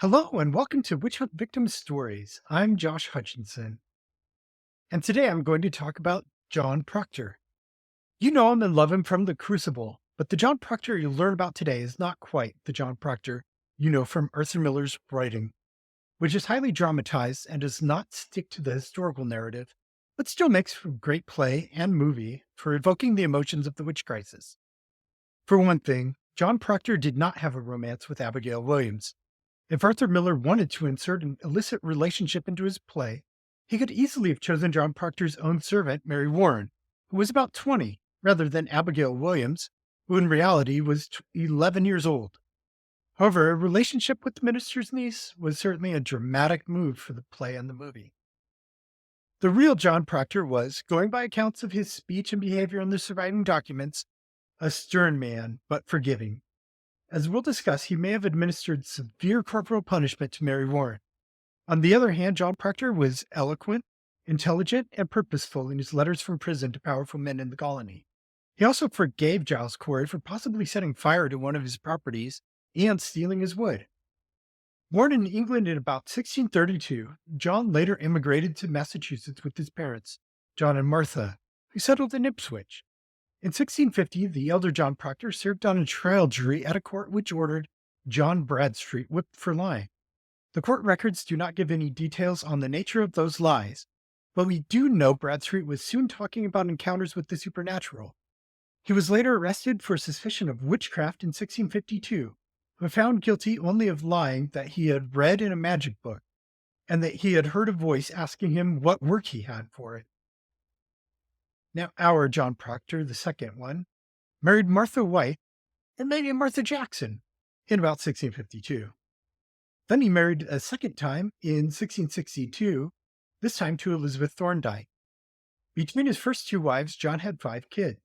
Hello and welcome to Witch Hunt Victim Stories. I'm Josh Hutchinson, and today I'm going to talk about John Procter. You know him and love him from the Crucible, but the John Procter you'll learn about today is not quite the John Procter you know from Arthur Miller's writing, which is highly dramatized and does not stick to the historical narrative, but still makes for great play and movie for evoking the emotions of the witch crisis. For one thing, John Procter did not have a romance with Abigail Williams. If Arthur Miller wanted to insert an illicit relationship into his play, he could easily have chosen John Procter's own servant, Mary Warren, who was about 20, rather than Abigail Williams, who in reality was 11 years old. However, a relationship with the minister's niece was certainly a dramatic move for the play and the movie. The real John Procter was, going by accounts of his speech and behavior in the surviving documents, a stern man, but forgiving. As we'll discuss, he may have administered severe corporal punishment to Mary Warren. On the other hand, John Procter was eloquent, intelligent, and purposeful in his letters from prison to powerful men in the colony. He also forgave Giles Corey for possibly setting fire to one of his properties and stealing his wood. Born in England in about 1632, John later immigrated to Massachusetts with his parents, John and Martha, who settled in Ipswich. In 1650, the elder John Procter served on a trial jury at a court which ordered John Bradstreet whipped for lying. The court records do not give any details on the nature of those lies, but we do know Bradstreet was soon talking about encounters with the supernatural. He was later arrested for suspicion of witchcraft in 1652, but found guilty only of lying that he had read in a magic book, and that he had heard a voice asking him what work he had for it. Now, our John Procter, the second one, married Martha White and Lady Martha Jackson in about 1652. Then he married a second time in 1662, this time to Elizabeth Thorndike. Between his first two wives, John had 5 kids.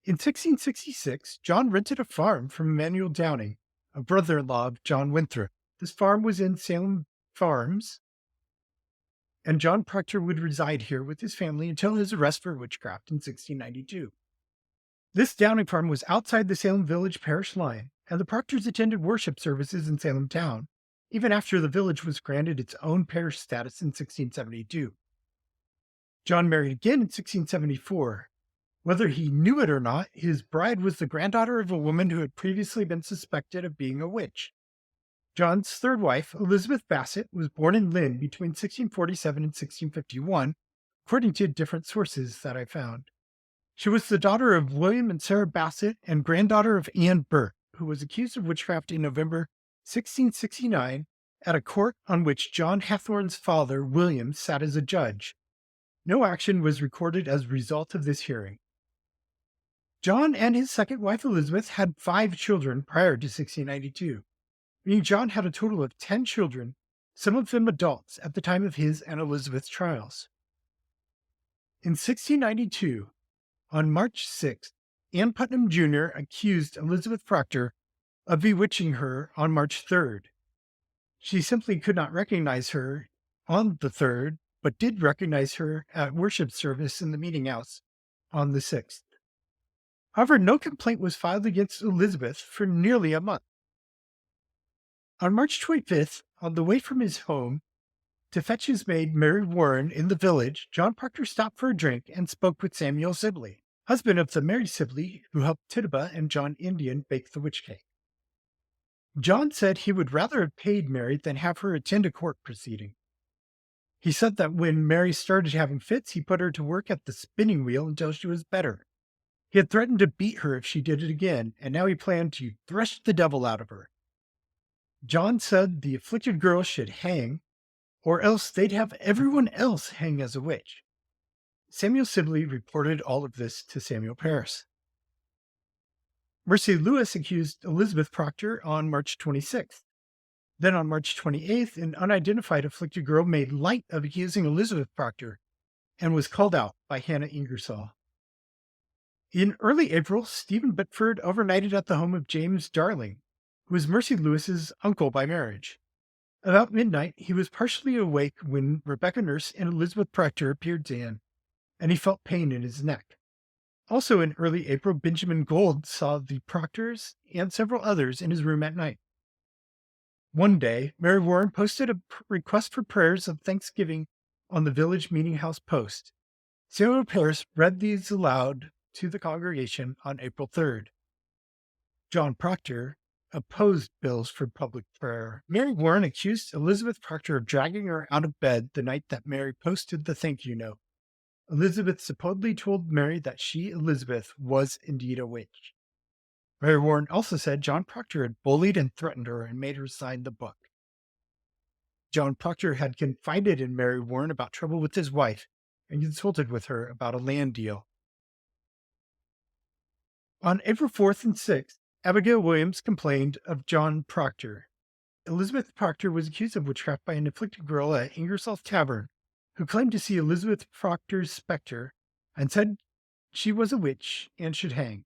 In 1666, John rented a farm from Emmanuel Downing, a brother-in-law of John Winthrop. This farm was in Salem Farms, and John Procter would reside here with his family until his arrest for witchcraft in 1692. This Downing farm was outside the Salem Village parish line, and the Proctors attended worship services in Salem town, even after the village was granted its own parish status in 1672. John married again in 1674. Whether he knew it or not, his bride was the granddaughter of a woman who had previously been suspected of being a witch. John's third wife, Elizabeth Bassett, was born in Lynn between 1647 and 1651, according to different sources that I found. She was the daughter of William and Sarah Bassett and granddaughter of Anne Burt, who was accused of witchcraft in November 1669 at a court on which John Hathorne's father, William, sat as a judge. No action was recorded as a result of this hearing. John and his second wife, Elizabeth, had 5 children prior to 1692. Meaning John had a total of 10 children, some of them adults, at the time of his and Elizabeth's trials. In 1692, on March 6th, Ann Putnam Jr. accused Elizabeth Procter of bewitching her on March 3rd. She simply could not recognize her on the 3rd, but did recognize her at worship service in the meeting house on the 6th. However, no complaint was filed against Elizabeth for nearly a month. On March 25th, on the way from his home to fetch his maid Mary Warren in the village, John Procter stopped for a drink and spoke with Samuel Sibley, husband of the Mary Sibley who helped Tituba and John Indian bake the witch cake. John said he would rather have paid Mary than have her attend a court proceeding. He said that when Mary started having fits, he put her to work at the spinning wheel until she was better. He had threatened to beat her if she did it again, and now he planned to thresh the devil out of her. John said the afflicted girl should hang, or else they'd have everyone else hang as a witch. Samuel Sibley reported all of this to Samuel Parris. Mercy Lewis accused Elizabeth Procter on March 26th. Then on March 28th, an unidentified afflicted girl made light of accusing Elizabeth Procter and was called out by Hannah Ingersoll. In early April, Stephen Bitford overnighted at the home of James Darling, who was Mercy Lewis's uncle by marriage. About midnight, he was partially awake when Rebecca Nurse and Elizabeth Procter appeared to him, and he felt pain in his neck. Also in early April, Benjamin Gold saw the Proctors and several others in his room at night. One day, Mary Warren posted a request for prayers of thanksgiving on the village meeting house post. Several prayers read these aloud to the congregation on April 3rd. John Procter opposed bills for public prayer. Mary Warren accused Elizabeth Procter of dragging her out of bed the night that Mary posted the thank you note. Elizabeth supposedly told Mary that she, Elizabeth, was indeed a witch. Mary Warren also said John Procter had bullied and threatened her and made her sign the book. John Procter had confided in Mary Warren about trouble with his wife and consulted with her about a land deal. On April 4th and 6th, Abigail Williams complained of John Procter. Elizabeth Procter was accused of witchcraft by an afflicted girl at Ingersoll's Tavern, who claimed to see Elizabeth Procter's specter and said she was a witch and should hang.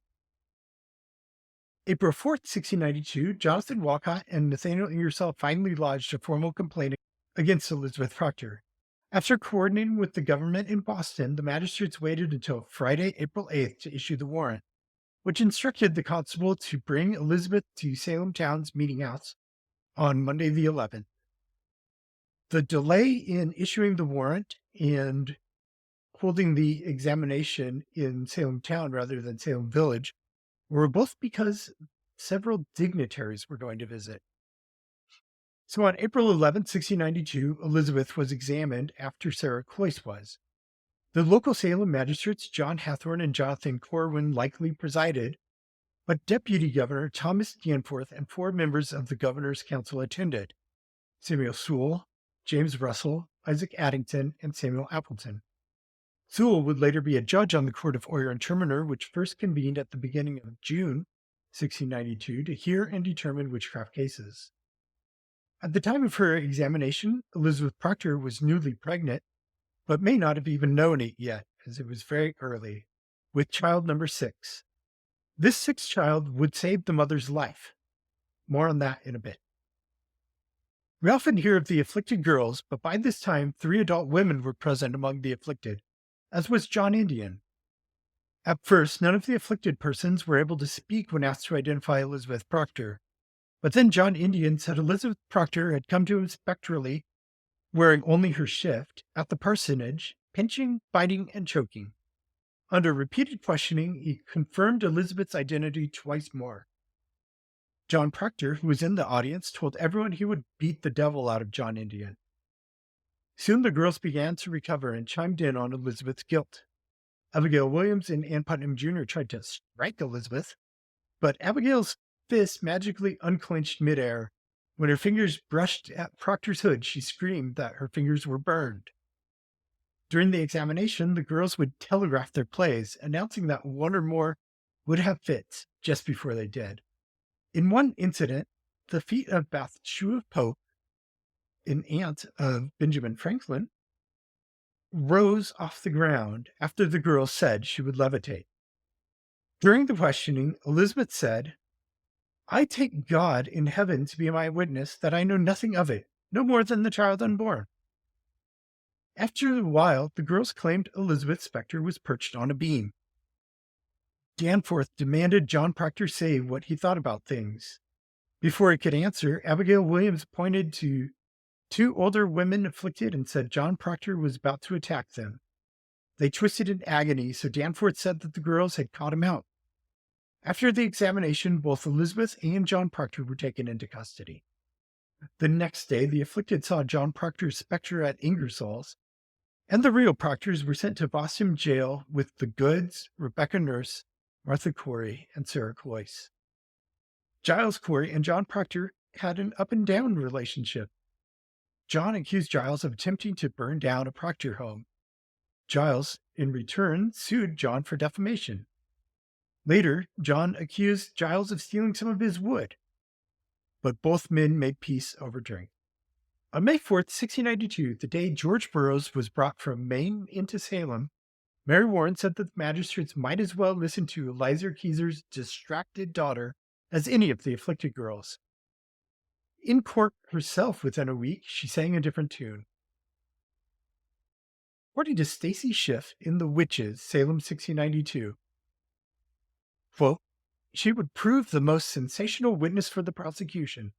April 4th, 1692, Jonathan Walcott and Nathaniel Ingersoll finally lodged a formal complaint against Elizabeth Procter. After coordinating with the government in Boston, the magistrates waited until Friday, April 8th to issue the warrant, which instructed the constable to bring Elizabeth to Salem Town's meeting house on Monday the 11th. The delay in issuing the warrant and holding the examination in Salem Town rather than Salem Village were both because several dignitaries were going to visit. So on April 11th, 1692, Elizabeth was examined after Sarah Cloyce was. The local Salem magistrates, John Hathorne and Jonathan Corwin, likely presided, but Deputy Governor Thomas Danforth and 4 members of the Governor's Council attended: Samuel Sewell, James Russell, Isaac Addington, and Samuel Appleton. Sewell would later be a judge on the Court of Oyer and Terminer, which first convened at the beginning of June 1692 to hear and determine witchcraft cases. At the time of her examination, Elizabeth Procter was newly pregnant, but may not have even known it yet, as it was very early, with child number 6. This 6th child would save the mother's life. More on that in a bit. We often hear of the afflicted girls, but by this time, 3 adult women were present among the afflicted, as was John Indian. At first, none of the afflicted persons were able to speak when asked to identify Elizabeth Procter, but then John Indian said Elizabeth Procter had come to him spectrally, wearing only her shift, at the parsonage, pinching, biting, and choking. Under repeated questioning, he confirmed Elizabeth's identity twice more. John Procter, who was in the audience, told everyone he would beat the devil out of John Indian. Soon the girls began to recover and chimed in on Elizabeth's guilt. Abigail Williams and Ann Putnam Jr. tried to strike Elizabeth, but Abigail's fist magically unclenched midair. When her fingers brushed at Procter's hood, she screamed that her fingers were burned. During the examination, the girls would telegraph their plays, announcing that one or more would have fits just before they did. In one incident, the feet of Bathsheba Pope, an aunt of Benjamin Franklin, rose off the ground after the girl said she would levitate. During the questioning, Elizabeth said, "I take God in heaven to be my witness that I know nothing of it, no more than the child unborn." After a while, the girls claimed Elizabeth's specter was perched on a beam. Danforth demanded John Procter say what he thought about things. Before he could answer, Abigail Williams pointed to 2 older women afflicted and said John Procter was about to attack them. They twisted in agony, so Danforth said that the girls had caught him out. After the examination, both Elizabeth and John Procter were taken into custody. The next day, the afflicted saw John Procter's specter at Ingersoll's, and the real Proctors were sent to Boston jail with the Goods, Rebecca Nurse, Martha Corey, and Sarah Cloyce. Giles Corey and John Procter had an up-and-down relationship. John accused Giles of attempting to burn down a Procter home. Giles, in return, sued John for defamation. Later, John accused Giles of stealing some of his wood, but both men made peace over drink. On May 4th, 1692, the day George Burroughs was brought from Maine into Salem, Mary Warren said that the magistrates might as well listen to Eliza Keyser's distracted daughter as any of the afflicted girls. In court herself within a week, she sang a different tune. According to Stacy Schiff in The Witches, Salem 1692, quote, "She would prove the most sensational witness for the prosecution.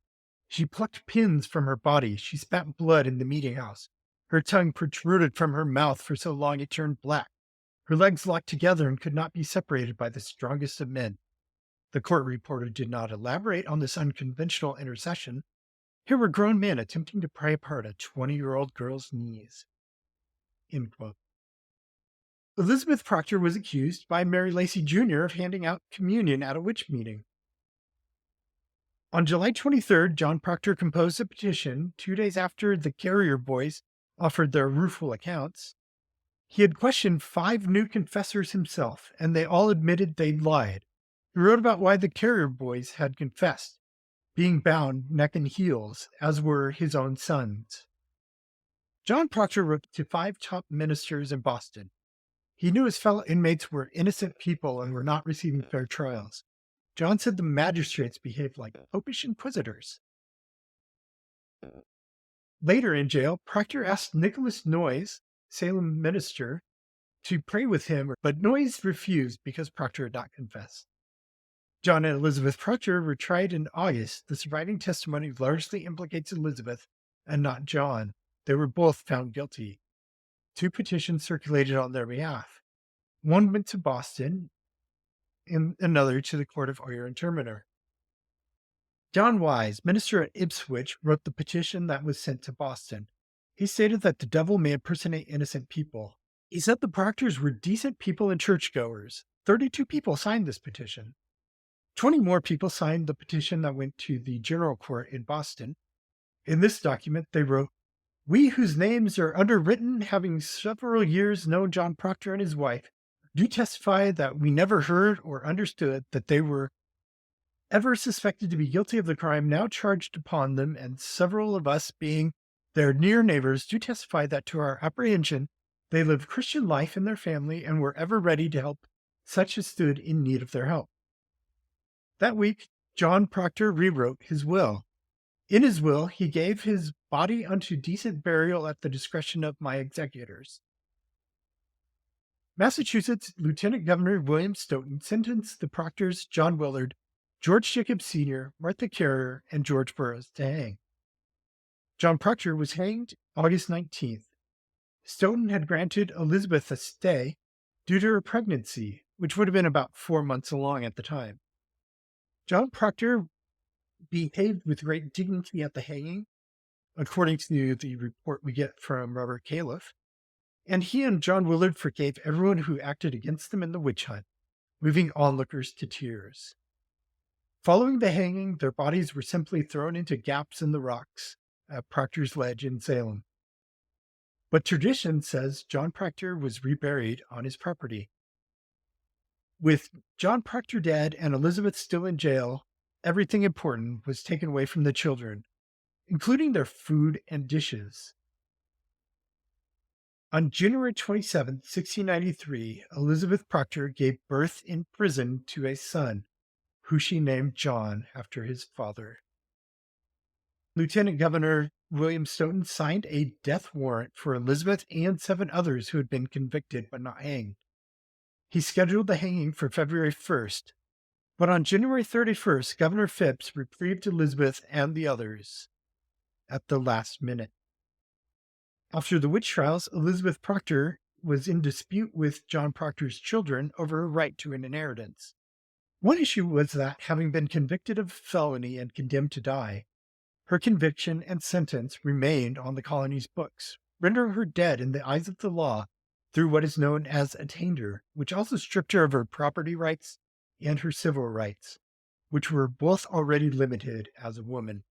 She plucked pins from her body. She spat blood in the meeting house. Her tongue protruded from her mouth for so long it turned black. Her legs locked together and could not be separated by the strongest of men. The court reporter did not elaborate on this unconventional intercession. Here were grown men attempting to pry apart a 20-year-old girl's knees. End quote. Elizabeth Procter was accused by Mary Lacy Jr. of handing out communion at a witch meeting. On July 23rd, John Procter composed a petition 2 days after the Carrier Boys offered their rueful accounts. He had questioned 5 new confessors himself, and they all admitted they'd lied. He wrote about why the Carrier Boys had confessed, being bound neck and heels, as were his own sons. John Procter wrote to 5 top ministers in Boston. He knew his fellow inmates were innocent people and were not receiving fair trials. John said the magistrates behaved like popish inquisitors. Later in jail, Procter asked Nicholas Noyes, Salem minister, to pray with him, but Noyes refused because Procter had not confessed. John and Elizabeth Procter were tried in August. The surviving testimony largely implicates Elizabeth and not John. They were both found guilty. 2 petitions circulated on their behalf. One went to Boston, and another to the Court of Oyer and Terminer. John Wise, minister at Ipswich, wrote the petition that was sent to Boston. He stated that the devil may impersonate innocent people. He said the Proctors were decent people and churchgoers. 32 people signed this petition. 20 more people signed the petition that went to the General Court in Boston. In this document, they wrote, "We whose names are underwritten, having several years known John Procter and his wife, do testify that we never heard or understood that they were ever suspected to be guilty of the crime now charged upon them, and several of us, being their near neighbors, do testify that to our apprehension they lived Christian life in their family and were ever ready to help such as stood in need of their help." That week, John Procter rewrote his will. In his will, he gave his body unto decent burial at the discretion of my executors. Massachusetts Lieutenant Governor William Stoughton sentenced the Proctors John Willard, George Jacob Sr., Martha Carrier, and George Burroughs to hang. John Procter was hanged August 19th. Stoughton had granted Elizabeth a stay due to her pregnancy, which would have been about 4 months along at the time. John Procter behaved with great dignity at the hanging, according to the report we get from Robert Califf, and he and John Willard forgave everyone who acted against them in the witch hunt, moving onlookers to tears. Following the hanging, their bodies were simply thrown into gaps in the rocks at Proctor's Ledge in Salem. But tradition says John Procter was reburied on his property. With John Procter dead and Elizabeth still in jail, everything important was taken away from the children, including their food and dishes. On January 27, 1693, Elizabeth Procter gave birth in prison to a son, who she named John after his father. Lieutenant Governor William Stoughton signed a death warrant for Elizabeth and 7 others who had been convicted but not hanged. He scheduled the hanging for February 1st, but on January 31st, Governor Phipps reprieved Elizabeth and the others at the last minute. After the witch trials, Elizabeth Procter was in dispute with John Procter's children over her right to an inheritance. One issue was that, having been convicted of felony and condemned to die, her conviction and sentence remained on the colony's books, rendering her dead in the eyes of the law through what is known as attainder, which also stripped her of her property rights and her civil rights, which were both already limited as a woman.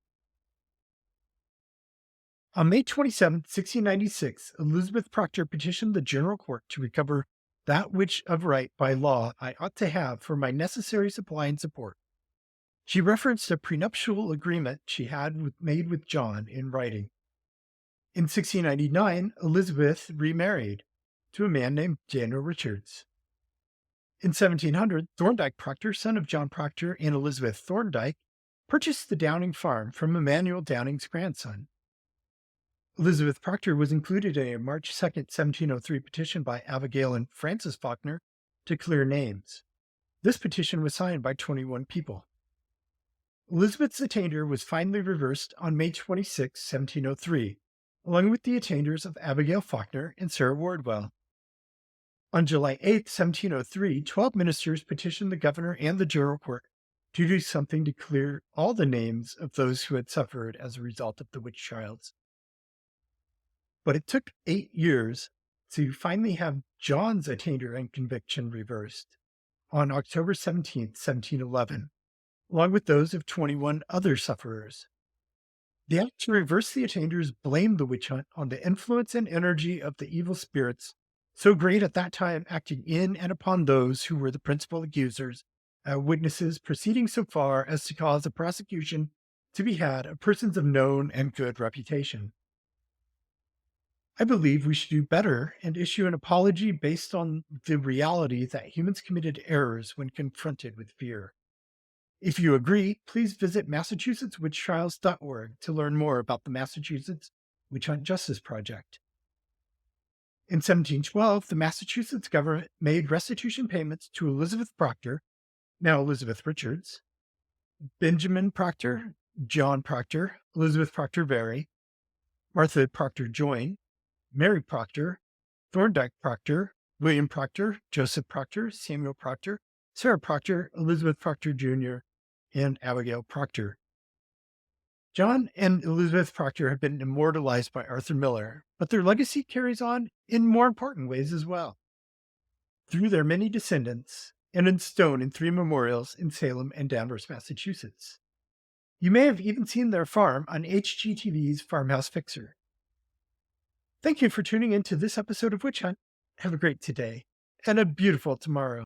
On May 27, 1696, Elizabeth Procter petitioned the General Court to recover that which of right by law I ought to have for my necessary supply and support. She referenced a prenuptial agreement she had made with John in writing. In 1699, Elizabeth remarried to a man named Daniel Richards. In 1700, Thorndyke Procter, son of John Procter and Elizabeth Thorndyke, purchased the Downing farm from Emmanuel Downing's grandson. Elizabeth Procter was included in a March 2, 1703 petition by Abigail and Francis Faulkner to clear names. This petition was signed by 21 people. Elizabeth's attainder was finally reversed on May 26, 1703, along with the attainders of Abigail Faulkner and Sarah Wardwell. On July 8, 1703, 12 ministers petitioned the governor and the general court to do something to clear all the names of those who had suffered as a result of the witch trials. But it took 8 years to finally have John's attainder and conviction reversed on October 17, 1711, along with those of 21 other sufferers. The act to reverse the attainders blamed the witch hunt on the influence and energy of the evil spirits, so great at that time, acting in and upon those who were the principal accusers, witnesses proceeding so far as to cause a prosecution to be had of persons of known and good reputation. I believe we should do better and issue an apology based on the reality that humans committed errors when confronted with fear. If you agree, please visit MassachusettsWitchTrials.org to learn more about the Massachusetts Witch Hunt Justice Project. In 1712, the Massachusetts government made restitution payments to Elizabeth Procter, now Elizabeth Richards, Benjamin Procter, John Procter, Elizabeth Procter Vary, Martha Procter Joyne, Mary Procter, Thorndike Procter, William Procter, Joseph Procter, Samuel Procter, Sarah Procter, Elizabeth Procter Jr., and Abigail Procter. John and Elizabeth Procter have been immortalized by Arthur Miller, but their legacy carries on in more important ways as well. Through their many descendants, and in stone in 3 memorials in Salem and Danvers, Massachusetts. You may have even seen their farm on HGTV's Farmhouse Fixer. Thank you for tuning in to this episode of Witch Hunt. Have a great today and a beautiful tomorrow.